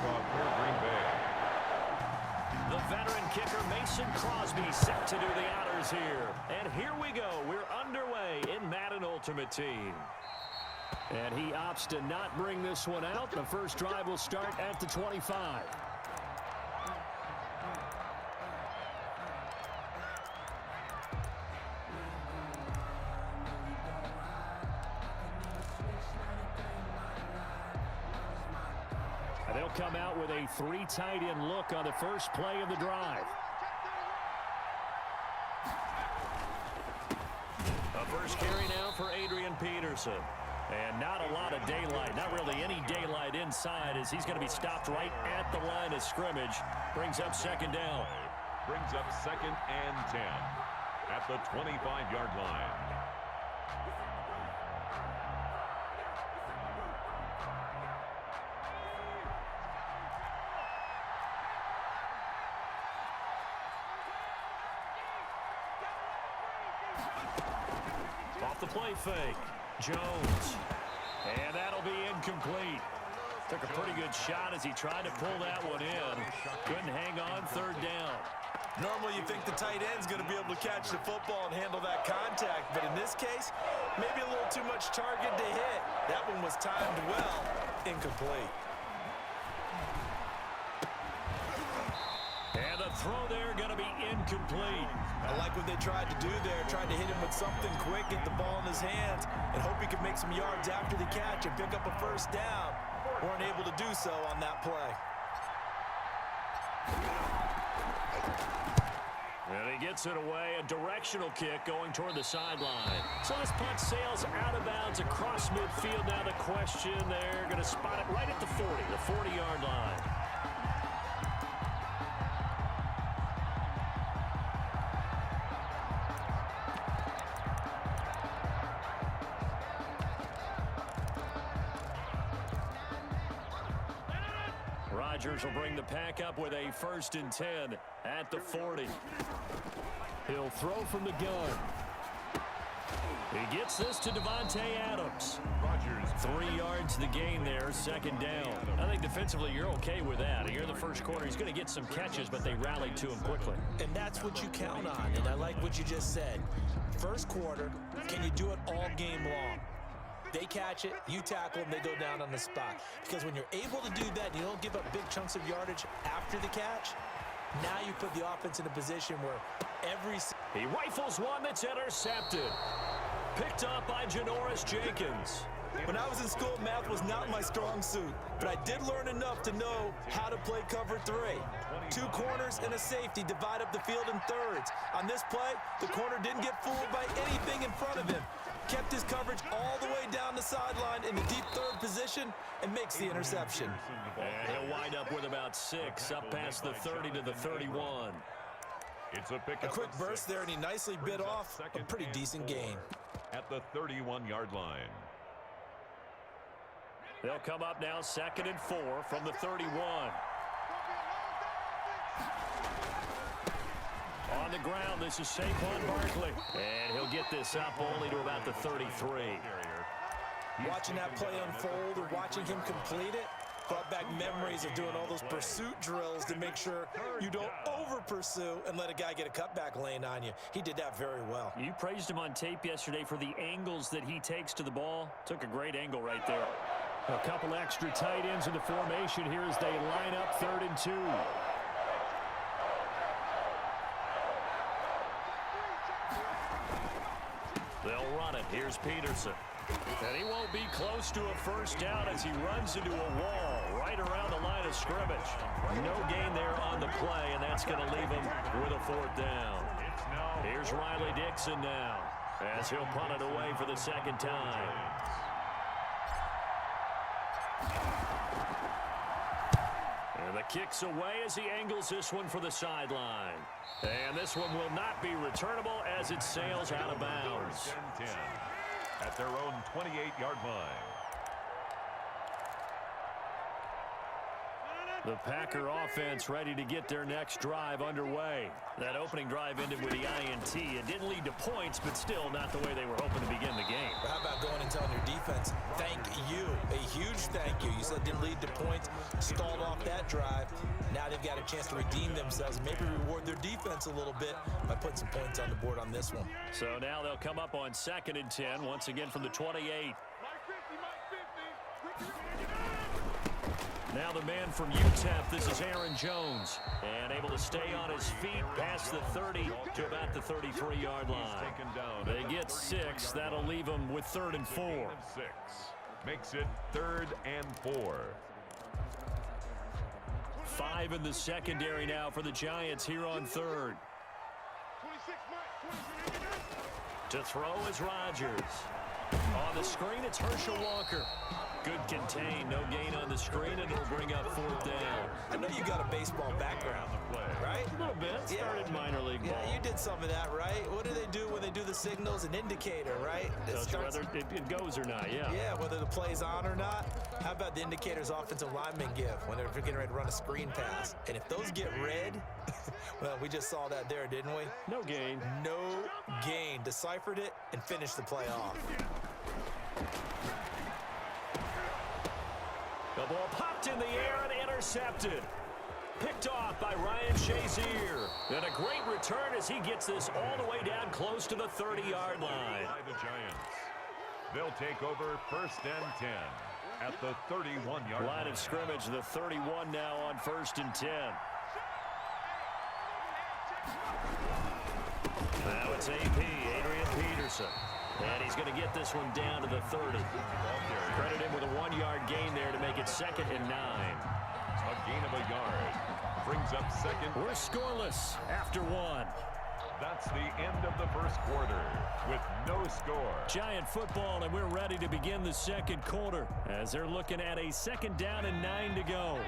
kickoff for Green Bay. The veteran kicker Mason Crosby set to do the honors here. And here we go. We're underway in Madden Ultimate Team. And he opts to not bring this one out. The first drive will start at the 25. They'll come out with a 3 tight end look on the first play of the drive. A first carry now for Adrian Peterson. And not a lot of daylight, not really any daylight inside, as he's going to be stopped right at the line of scrimmage. Brings up second down. Brings up 2nd and 10 at the 25-yard line. Off the play fake, Jones. And that'll be incomplete. Took a pretty good shot as he tried to pull that one in. Couldn't hang on, third down. Normally you think the tight end's going to be able to catch the football and handle that contact, but in this case, maybe a little too much target to hit. That one was timed well, incomplete. And the throw there going to be incomplete. I like what they tried to do there, tried to hit him with something quick, get the ball in his hands, and hope he could make some yards after the catch and pick up a first down. Weren't able to do so on that play. And he gets it away, a directional kick going toward the sideline. So this punt sails out of bounds across midfield. Now the question, they're going to spot it right at the 40, the 40-yard line. Rodgers will bring the pack up with a 1st and 10 at the 40. He'll throw from the gun. He gets this to Devontae Adams. Rodgers. 3 yards to gain there, second down. I think defensively you're okay with that. You're in the first quarter. He's going to get some catches, but they rallied to him quickly. And that's what you count on, and I like what you just said. First quarter, can you do it all game long? They catch it, you tackle them, they go down on the spot. Because when you're able to do that and you don't give up big chunks of yardage after the catch, now you put the offense in a position where every... He rifles one that's intercepted. Picked up by Janoris Jenkins. When I was in school, math was not my strong suit, but I did learn enough to know how to play cover 3. 2 corners and a safety divide up the field in thirds. On this play, the corner didn't get fooled by anything in front of him. Kept his coverage all the way down the sideline in the deep third position and makes the interception. And he'll wind up with about 6 up past the 30 to the 31. It's a quick burst there, and he nicely bit off a pretty decent gain. At the 31-yard line. They'll come up now 2nd and 4 from the 31. On the ground, this is Saquon Barkley. And he'll get this up only to about the 33. Watching that play unfold or watching him complete it brought back memories of doing all those pursuit drills to make sure you don't over-pursue and let a guy get a cutback lane on you. He did that very well. You praised him on tape yesterday for the angles that he takes to the ball. Took a great angle right there. A couple extra tight ends in the formation here as they line up 3rd and 2. They'll run it. Here's Peterson. And he won't be close to a first down as he runs into a wall right around the line of scrimmage. No gain there on the play, and that's going to leave him with a 4th down. Here's Riley Dixon now as he'll punt it away for the 2nd time. And the kick's away as he angles this one for the sideline. And this one will not be returnable as it sails out of bounds. 10 at their own 28-yard line. The Packer offense ready to get their next drive underway. That opening drive ended with the INT. It didn't lead to points, but still not the way they were hoping to begin the game. But how about going and telling your defense, thank you, a huge thank you. You said it didn't lead to points, stalled off that drive. Now they've got a chance to redeem themselves, maybe reward their defense a little bit by putting some points on the board on this one. So now they'll come up on 2nd and 10, once again from the 28. Now the man from UTEP, this is Aaron Jones. And able to stay on his feet past the 30 to about the 33-yard line. They get 6. That'll leave them with 3rd and 4. 6. Makes it 3rd and 4. 5 in the secondary now for the Giants here on 3rd. To throw is Rodgers. On the screen, it's Herschel Walker. Good contain, no gain on the screen, and it'll bring up 4th down. I know you got a baseball background, right? A little bit. Started minor league ball. Yeah, you did some of that, right? What do they do when they do the signals? An indicator, right? Tells you whether it goes or not, yeah. Yeah, whether the play's on or not. How about the indicators offensive linemen give when they're getting ready to run a screen pass? And if those get red, well, we just saw that there, didn't we? No gain. No gain. Deciphered it and finished the play off. The ball popped in the air and intercepted. Picked off by Ryan Shazier. And a great return as he gets this all the way down close to the 30-yard line. By the Giants. They'll take over 1st and 10 at the 31-yard line of scrimmage, the 31 now on 1st and 10. Now it's AP, Adrian Peterson. And he's going to get this one down to the 30. Credit him with a 1-yard gain there to make it 2nd and 9. A gain of a yard. Brings up 2nd. We're scoreless after 1. That's the end of the 1st quarter with no score. Giant football, and we're ready to begin the 2nd quarter as they're looking at a 2nd down and 9 to go.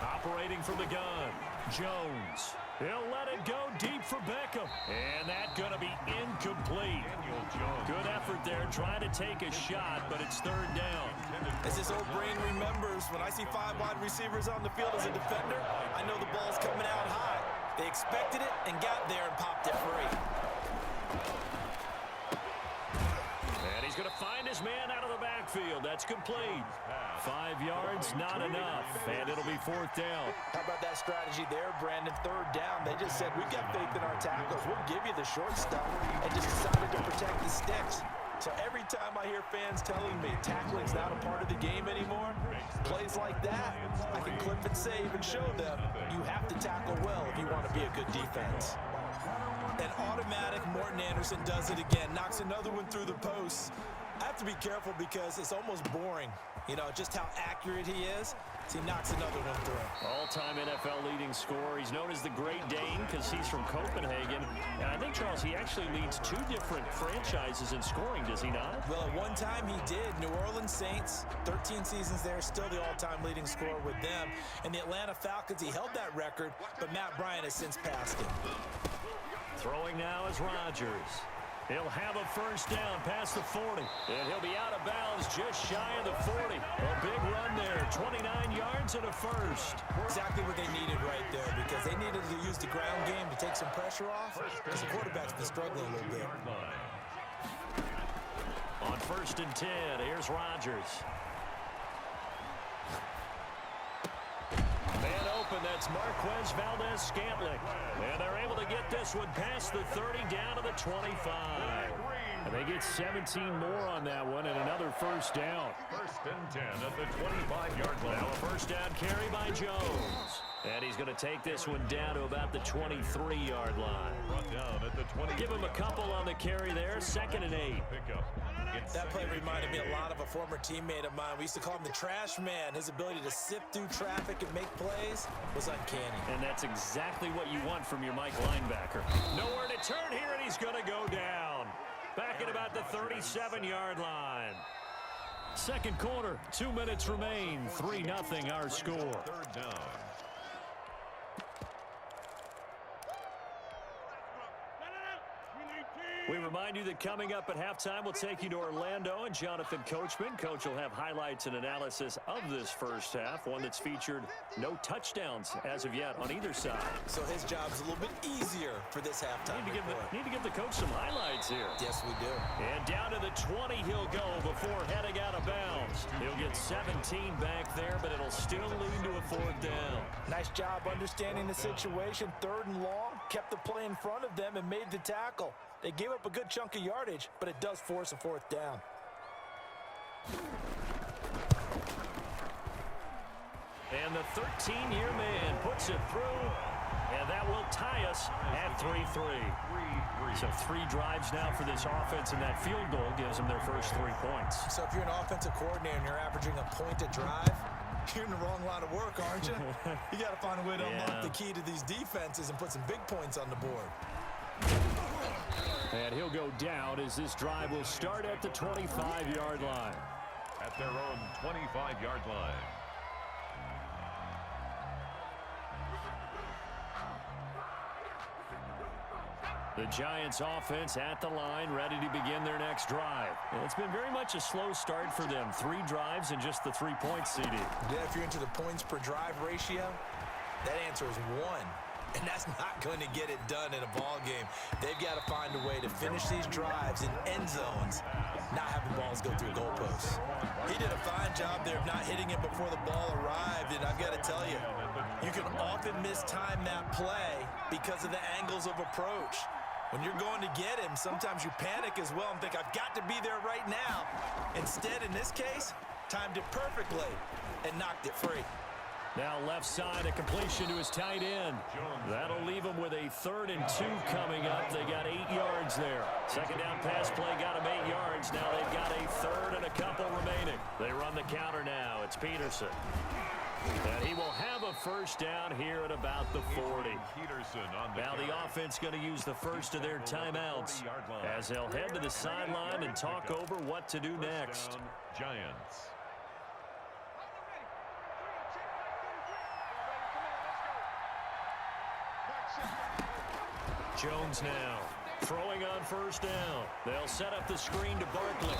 Operating from the gun, Jones. He'll let it go deep for Beckham. And that's going to be incomplete. Good effort there trying to take a shot, but it's 3rd down. As this old brain remembers, when I see 5 wide receivers on the field as a defender, I know the ball's coming out high. They expected it and got there and popped it free. And he's going to find his man out of the backfield. That's complete. 5 yards, not enough, and it'll be 4th down. How about that strategy there, Brandon? 3rd down. They just said, we've got faith in our tackles. We'll give you the short stuff, and just decided to protect the sticks. So every time I hear fans telling me tackling's not a part of the game anymore, plays like that, I can clip and save and show them you have to tackle well if you want to be a good defense. An automatic Morten Andersen does it again, knocks another one through the post. I have to be careful because it's almost boring, you know, just how accurate he is. So he knocks another one through. All-time NFL leading scorer. He's known as the Great Dane because he's from Copenhagen. And I think, Charles, he actually leads 2 different franchises in scoring, does he not? Well, at one time he did. New Orleans Saints, 13 seasons there, still the all-time leading scorer with them. And the Atlanta Falcons, he held that record, but Matt Bryant has since passed him. Throwing now is Rodgers. He'll have a 1st down past the 40. And he'll be out of bounds just shy of the 40. A big run there, 29 yards and a 1st. Exactly what they needed right there because they needed to use the ground game to take some pressure off because the quarterback's been struggling a little bit. On 1st and 10, here's Rodgers. Man open, that's Marquez Valdez-Scantling. And they're able to get this one past the 30 down to the 25. And they get 17 more on that one and another 1st down. 1st and 10 at the 25-yard line. Now a 1st down carry by Jones. And he's going to take this one down to about the 23-yard line. Brought down at the 20. Give him a couple on the carry there, 2nd and 8. Pickup. That play reminded me a lot of a former teammate of mine. We used to call him the trash man. His ability to sift through traffic and make plays was uncanny. And that's exactly what you want from your Mike linebacker. Nowhere to turn here, and he's going to go down. Back at about the 37-yard line. 2nd quarter, 2 minutes remain. 3-0 our score. 3rd down. We remind you that coming up at halftime, we'll take you to Orlando and Jonathan Coachman. Coach will have highlights and analysis of this first half, one that's featured no touchdowns as of yet on either side. So his job's a little bit easier for this halftime. Need to give the coach some highlights here. Yes, we do. And down to the 20 he'll go before heading out of bounds. He'll get 17 back there, but it'll still lead to a 4th down. Nice job understanding the situation. 3rd and long, kept the play in front of them and made the tackle. They gave up a good chunk of yardage, but it does force a 4th down. And the 13-year man puts it through, and that will tie us at 3-3. So 3 drives now for this offense, and that field goal gives them their first 3 points. So if you're an offensive coordinator and you're averaging a point a drive, you're in the wrong line of work, aren't you? You got to find a way to unlock the key to these defenses and put some big points on the board. And he'll go down as this drive will start at the 25-yard line. At their own 25-yard line. The Giants offense at the line, ready to begin their next drive. And it's been very much a slow start for them. 3 drives and just the 3 points, CD. Yeah, if you're into the points per drive ratio, that answer is 1. And that's not going to get it done in a ball game. They've got to find a way to finish these drives in end zones, not having balls go through goalposts. He did a fine job there of not hitting it before the ball arrived, and I've got to tell you, you can often mistime that play because of the angles of approach. When you're going to get him, sometimes you panic as well and think, I've got to be there right now. Instead, in this case, timed it perfectly and knocked it free. Now left side, a completion to his tight end. That'll leave him with a 3rd and 2 coming up. They got 8 yards there. 2nd down pass play got him 8 yards. Now they've got a 3rd and a couple remaining. They run the counter now. It's Peterson. And he will have a 1st down here at about the 40. Now the offense going to use the first of their timeouts as they'll head to the sideline and talk over what to do next. Giants. Jones now throwing on 1st down. They'll set up the screen to Barkley.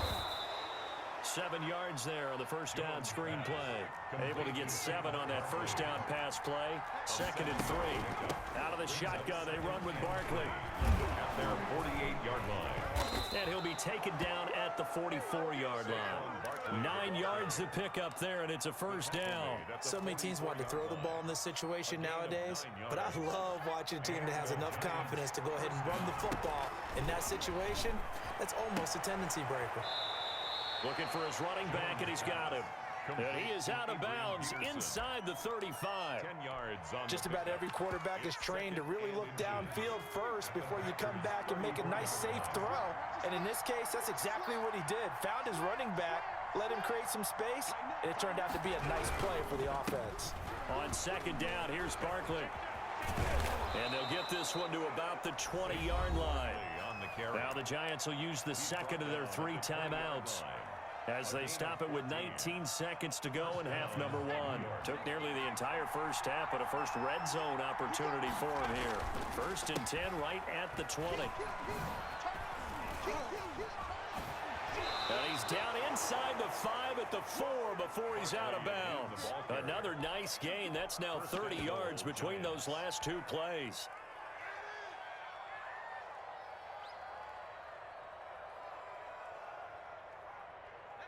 7 yards there on the 1st down screen play. Able to get 7 on that 1st down pass play. 2nd and 3. Out of the shotgun, they run with Barkley. At their 48-yard line. And he'll be taken down at the 44-yard line. 9 yards to pick up there, and it's a 1st down. So many teams want to throw the ball in this situation nowadays, but I love watching a team that has enough confidence to go ahead and run the football. In that situation, that's almost a tendency breaker. Looking for his running back, and he's got him. And he is out of bounds inside the 35. 10 yards on Just about every quarterback is trained to really look downfield first before you come back and make a nice, safe throw. And in this case, that's exactly what he did. Found his running back, let him create some space, and it turned out to be a nice play for the offense. On 2nd down, here's Barkley. And they'll get this one to about the 20-yard line. Now the Giants will use the 2nd of their 3 timeouts as they stop it with 19 seconds to go in half number 1. Took nearly the entire first half, but a first red zone opportunity for him here. 1st and 10 right at the 20. And he's down inside the 5 at the 4 before he's out of bounds. Another nice gain. That's now 30 yards between those last 2 plays.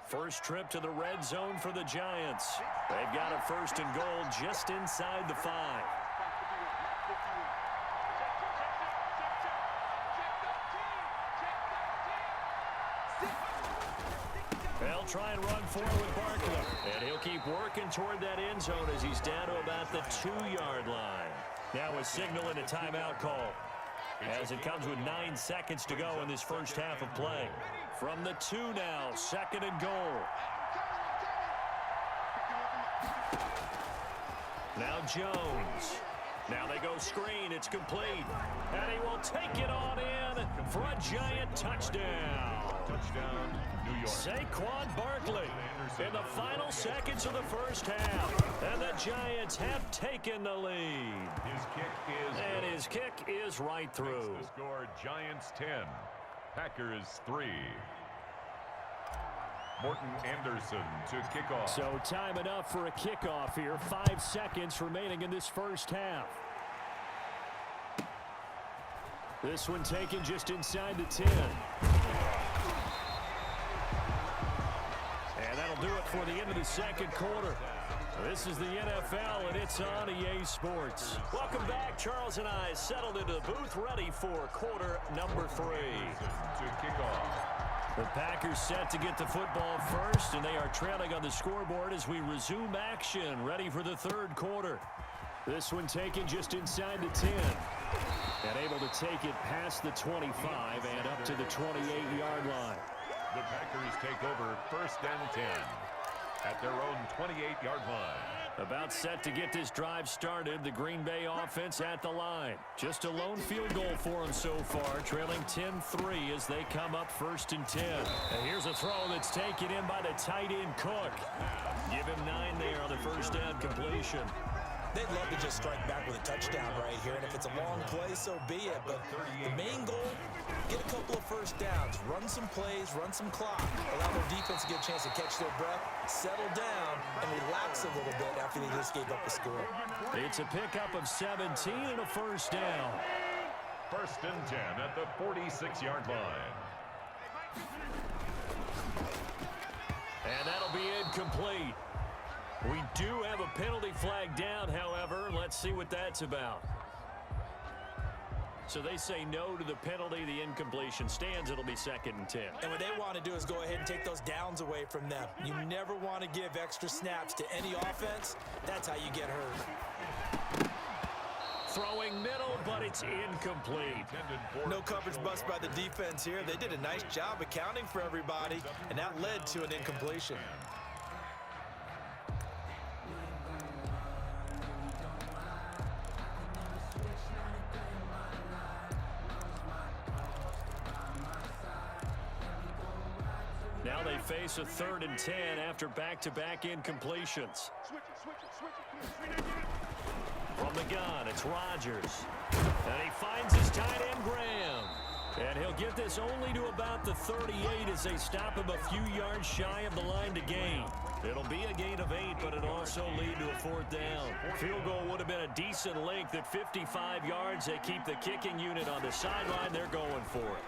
First trip to the red zone for the Giants. They've got a 1st and goal just inside the 5. They'll try and run forward with Barkley. And he'll keep working toward that end zone as he's down to about the 2-yard line. Now a signal and a timeout call as it comes with 9 seconds to go in this first half of play. From the 2 now, 2nd and goal. Now Jones. Now they go screen. It's complete. And he will take it on in for a Giant touchdown. Touchdown, New York. Saquon Barkley in the final seconds of the first half. And the Giants have taken the lead. His kick is And his kick is right through. The score, Giants 10, Packers 3. Morton Anderson to kick off. So time enough for a kickoff here. 5 seconds remaining in this first half. This one taken just inside the 10. And that'll do it for the end of the second quarter. This is the NFL, and it's on EA Sports. Welcome back. Charles and I settled into the booth, ready for quarter number 3. To kick off. The Packers set to get the football first, and they are trailing on the scoreboard as we resume action, ready for the third quarter. This one taken just inside the 10. And able to take it past the 25 and up to the 28-yard line. The Packers take over first and 10 at their own 28-yard line. About set to get this drive started, the Green Bay offense at the line. Just a lone field goal for them so far, trailing 10-3 as they come up first and 10. And here's a throw that's taken in by the tight end Cook. Give him 9 there on the first down completion. They'd love to just strike back with a touchdown right here, and if it's a long play, so be it. But the main goal, get a couple of first downs, run some plays, run some clock, allow their defense to get a chance to catch their breath, settle down, and relax a little bit after they just gave up the score. It's a pickup of 17 and a first down. First and 10 at the 46-yard line. And that'll be incomplete. We do have a penalty flag down, however. Let's see what that's about. So they say no to the penalty. The incompletion stands. It'll be second and 10. And what they want to do is go ahead and take those downs away from them. You never want to give extra snaps to any offense. That's how you get hurt. Throwing middle, but it's incomplete. No coverage bust by the defense here. They did a nice job accounting for everybody, and that led to an incompletion. Now they face a 3rd and 10 after back-to-back incompletions. From the gun, it's Rodgers. And he finds his tight end, Graham. And he'll get this only to about the 38 as they stop him a few yards shy of the line to gain. It'll be a gain of 8, but it'll also lead to a 4th down. Field goal would have been a decent length at 55 yards. They keep the kicking unit on the sideline. They're going for it.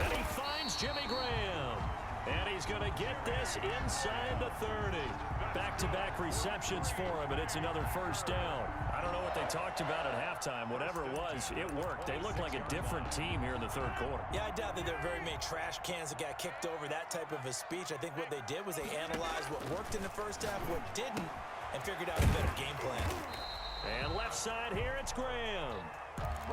And he finds Jimmy Graham. And he's going to get this inside the 30. Back-to-back receptions for him, and it's another first down. I don't know what they talked about at halftime. Whatever it was, it worked. They look like a different team here in the third quarter. Yeah, I doubt that there are very many trash cans that got kicked over, that type of a speech. I think what they did was they analyzed what worked in the first half, what didn't, and figured out a better game plan. And left side here, it's Graham.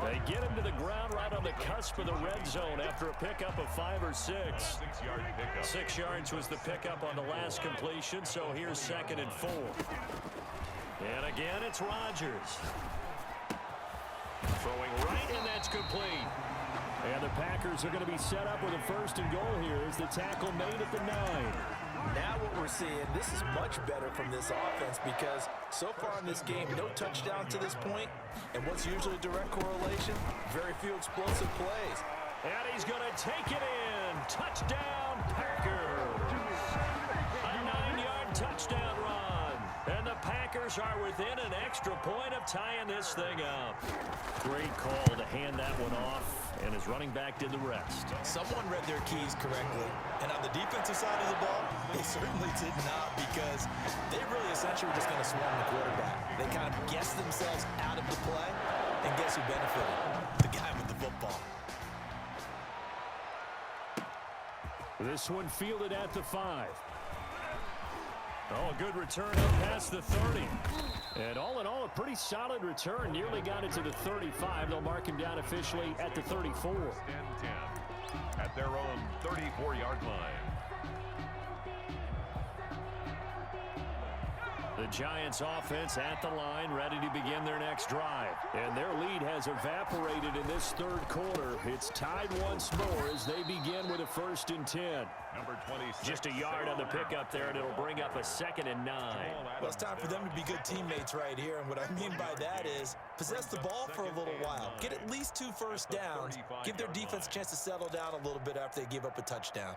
They get him to the ground right on the cusp of the red zone after a pickup of 5 or 6. 6-yard pickup. 6 yards was the pickup on the last completion, so here's 2nd and 4. And again, it's Rodgers. Throwing right, and that's complete. And the Packers are going to be set up with a 1st and goal here as the tackle made at the 9. Now what we're seeing, this is much better from this offense because so far in this game, no touchdowns to this point. And what's usually a direct correlation? Very few explosive plays. And he's going to take it in. Touchdown, Packers. A 9-yard touchdown run. And the Packers are within an extra point of tying this thing up. Great call to hand that one off. And his running back did the rest. Someone read their keys correctly. And on the defensive side of the ball, they certainly did not because they really essentially were just going to swarm the quarterback. They kind of guessed themselves out of the play. And guess who benefited? The guy with the football. This one fielded at the 5. Oh, a good return up past the 30. And all in all, a pretty solid return. Nearly got it to the 35. They'll mark him down officially at the 34. And 10 at their own 34-yard line. The Giants offense at the line, ready to begin their next drive. And their lead has evaporated in this third quarter. It's tied once more as they begin with a 1st and 10. Number 26. Just a yard on the pickup there, and it'll bring up a 2nd and 9. Well, it's time for them to be good teammates right here. And what I mean by that is possess the ball for a little while. Get at least 2 first downs. Give their defense a chance to settle down a little bit after they give up a touchdown.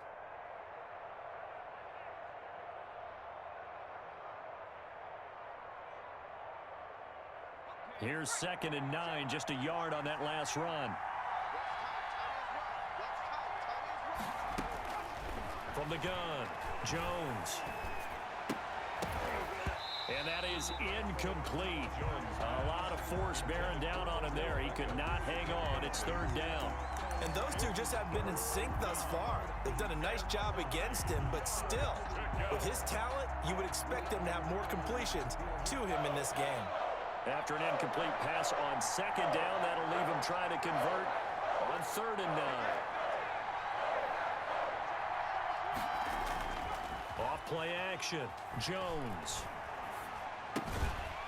Here's 2nd and 9, just a yard on that last run. From the gun, Jones. And that is incomplete. A lot of force bearing down on him there. He could not hang on. It's 3rd down. And those two just haven't been in sync thus far. They've done a nice job against him, but still, with his talent, you would expect them to have more completions to him in this game. After an incomplete pass on 2nd down, that'll leave him trying to convert on 3rd and 9. Off play action, Jones.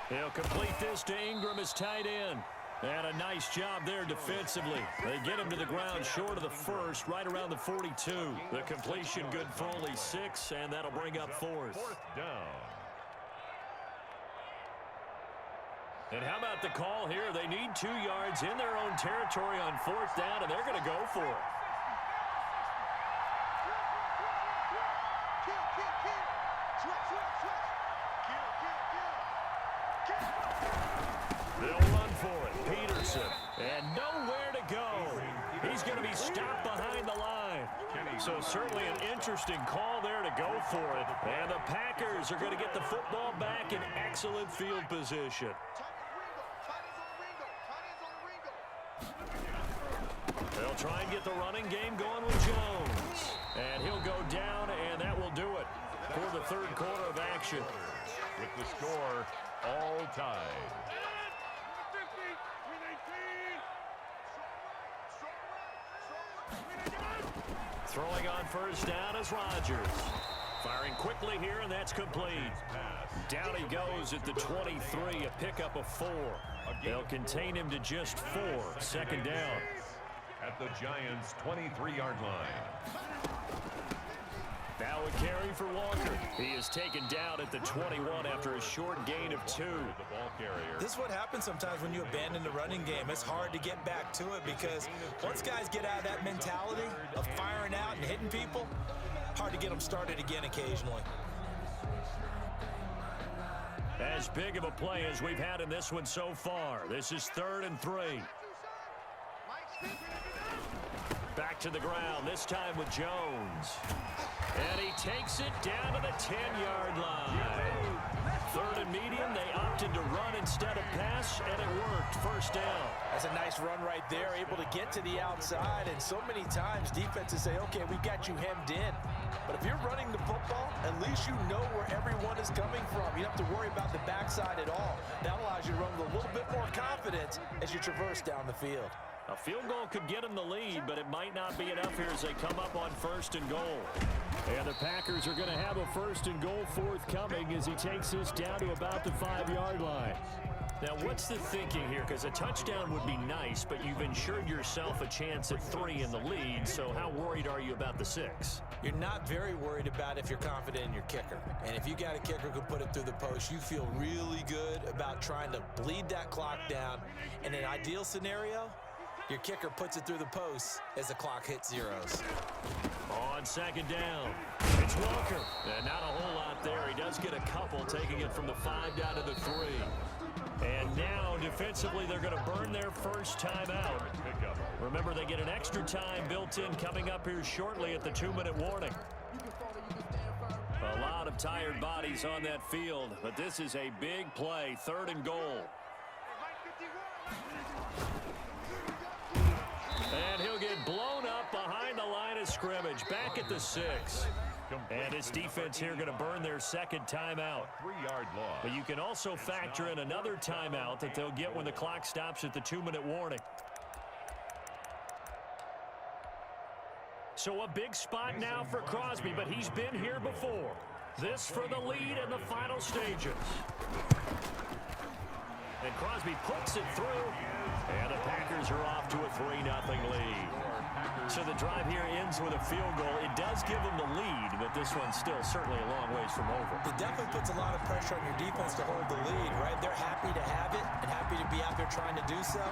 He'll complete this to Ingram as tight end. And a nice job there defensively. They get him to the ground short of the 1st, right around the 42. The completion good for only 6, and that'll bring up 4th. 4th down. And how about the call here? They need 2 yards in their own territory on 4th down, and they're going to go for it. They'll run for it. Peterson. And nowhere to go. He's going to be stopped behind the line. So certainly an interesting call there to go for it. And the Packers are going to get the football back in excellent field position. They'll try and get the running game going with Jones. And he'll go down, and that will do it for the 3rd quarter of action. With the score all tied. Throwing on 1st down is Rodgers. Firing quickly here, and that's complete. Down he goes at the 23, a pickup of 4. They'll contain him to just 4. 2nd down. At the Giants' 23-yard line. Now a carry for Walker. He is taken down at the 21 after a short gain of 2. The ball carrier. This is what happens sometimes when you abandon the running game. It's hard to get back to it because once guys get out of that mentality of firing out and hitting people, hard to get them started again occasionally. As big of a play as we've had in this one so far. This is 3rd and 3. Back to the ground, this time with Jones. And he takes it down to the 10-yard line. 3rd and medium, they opted to run instead of pass, and it worked. 1st down. That's a nice run right there, able to get to the outside. And so many times defenses say, okay, we got you hemmed in. But if you're running the football, at least you know where everyone is coming from. You don't have to worry about the backside at all. That allows you to run with a little bit more confidence as you traverse down the field. A field goal could get them the lead, but it might not be enough here as they come up on 1st and goal. And the Packers are going to have a 1st and goal forthcoming as he takes this down to about the 5-yard line. Now, what's the thinking here? Because a touchdown would be nice, but you've ensured yourself a chance at 3 in the lead, so how worried are you about the 6? You're not very worried about if you're confident in your kicker. And if you got a kicker who can put it through the post, you feel really good about trying to bleed that clock down. In an ideal scenario, your kicker puts it through the post as the clock hits zeros. On 2nd down, it's Walker. And not a whole lot there. He does get a couple, taking it from the 5 down to the 3. And now, defensively, they're going to burn their 1st timeout. Remember, they get an extra time built in coming up here shortly at the 2-minute warning. A lot of tired bodies on that field, but this is a big play, 3rd and goal. And he'll get blown up behind the line of scrimmage, back at the 6. And his defense here going to burn their 2nd timeout. 3-yard loss. But you can also factor in another timeout that they'll get when the clock stops at the 2-minute warning. So a big spot now for Crosby, but he's been here before. This for the lead in the final stages. And Crosby puts it through. And the Packers are off to a 3-0 lead. So the drive here ends with a field goal. It does give them the lead, but this one's still certainly a long ways from over. It definitely puts a lot of pressure on your defense to hold the lead, right? They're happy to have it and happy to be out there trying to do so.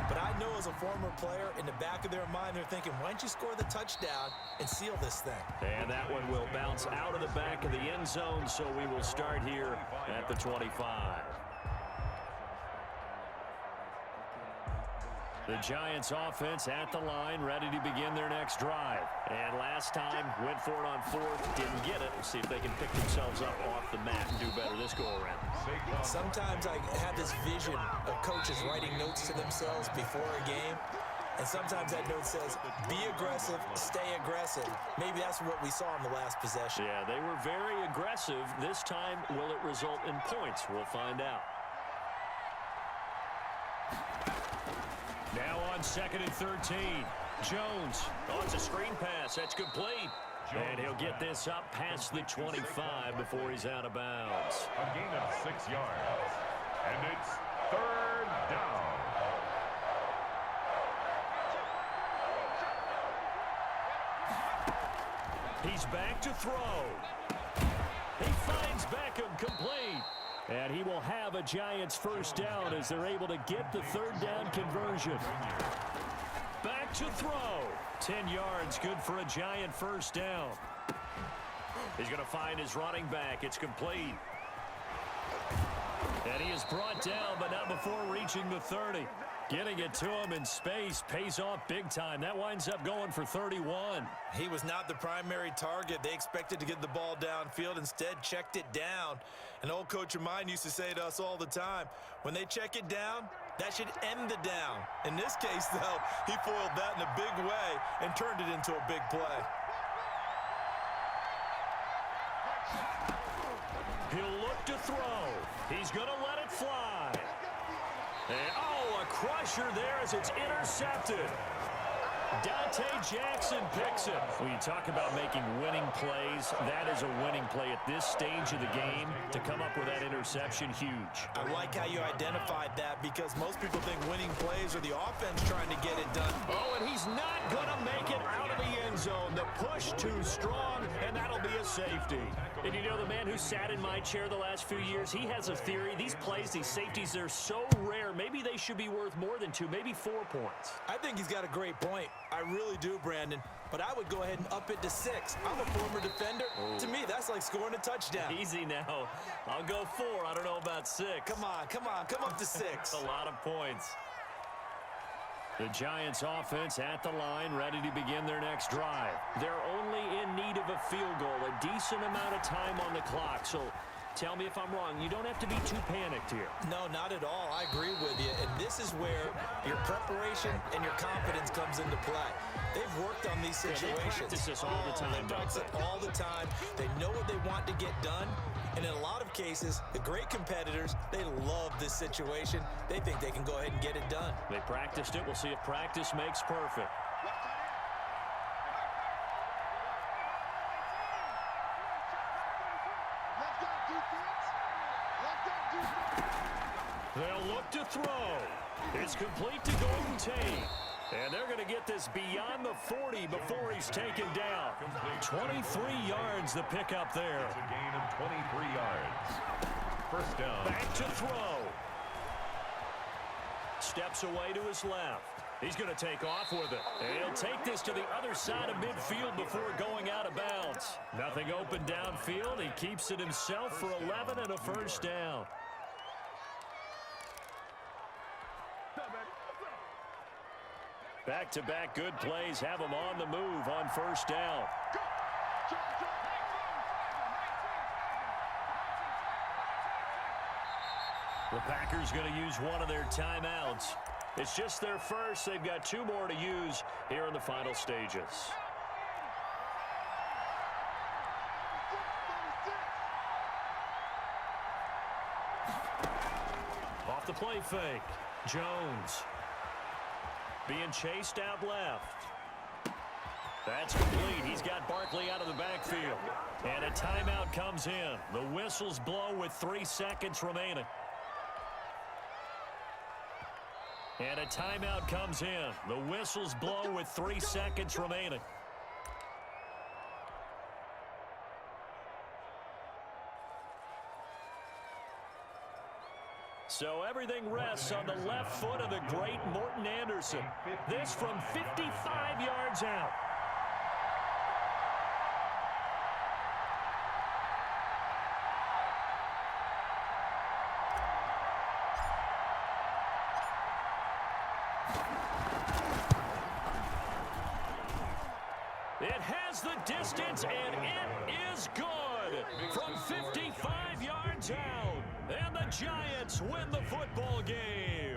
But I know as a former player, in the back of their mind, they're thinking, why don't you score the touchdown and seal this thing? And that one will bounce out of the back of the end zone, so we will start here at the 25. The Giants offense at the line, ready to begin their next drive. And last time, went for it on fourth, didn't get it. We'll see if they can pick themselves up off the mat and do better this go-around. Sometimes I have this vision of coaches writing notes to themselves before a game. And sometimes that note says, be aggressive, stay aggressive. Maybe that's what we saw in the last possession. Yeah, they were very aggressive. This time, will it result in points? We'll find out. Now on 2nd and 13. Jones. Oh, it's a screen pass. That's complete. And he'll get this up past the 25 before he's out of bounds. A gain of 6 yards. And it's 3rd down. He's back to throw. He finds Beckham complete. And he will have a Giants first down as they're able to get the 3rd down conversion. Back to throw. 10 yards, good for a Giant first down. He's going to find his running back. It's complete. And he is brought down, but not before reaching the 30. Getting it to him in space pays off big time. That winds up going for 31. He was not the primary target. They expected to get the ball downfield. Instead, checked it down. An old coach of mine used to say to us all the time, when they check it down, that should end the down. In this case, though, he foiled that in a big way and turned it into a big play. He'll look to throw. He's going to let it fly. And, oh, a crusher there as it's intercepted. Dante Jackson picks it. When you talk about making winning plays, that is a winning play at this stage of the game. To come up with that interception, huge. I like how you identified that because most people think winning plays are the offense trying to get it done. Oh, and he's not going to make it out of the end zone. The push too strong, and that'll be a safety. And you know, the man who sat in my chair the last few years, he has a theory. These plays, these safeties, they're so rare. Maybe they should be worth more than 2, maybe 4 points. I think he's got a great point. I really do, Brandon. But I would go ahead and up it to 6. I'm a former defender. Oh. To me, that's like scoring a touchdown. Easy now. I'll go 4. I don't know about 6. Come on. Come up to 6. A lot of points. The Giants offense at the line, ready to begin their next drive. They're only in need of a field goal, a decent amount of time on the clock. So tell me if I'm wrong. You don't have to be too panicked here. No, not at all. I agree with you. And this is where your preparation and your confidence comes into play. They've worked on these situations. They practice this all the time. They practice it all the time. They know what they want to get done. And in a lot of cases, the great competitors, they love this situation. They think they can go ahead and get it done. They practiced it. We'll see if practice makes perfect. They'll look to throw. It's complete to Golden Tate. And they're going to get this beyond the 40 before he's taken down. 23 yards the pickup there. It's a gain of 23 yards. First down. Back to throw. Steps away to his left. He's going to take off with it. And he'll take this to the other side of midfield before going out of bounds. Nothing open downfield. He keeps it himself for 11 and a first down. Back-to-back good plays have him on the move on first down. The Packers going to use one of their timeouts. It's just their first. They've got 2 more to use here in the final stages. Off the play fake. Jones being chased out left. That's complete. He's got Barkley out of the backfield. And a timeout comes in. The whistles blow with 3 seconds remaining. And a timeout comes in. The whistles blow with 3 seconds remaining. So everything rests on the left foot of the great Morten Andersen. This from 55 yards out. It has the distance, and it is good from 55 yards out. And the Giants win the football game.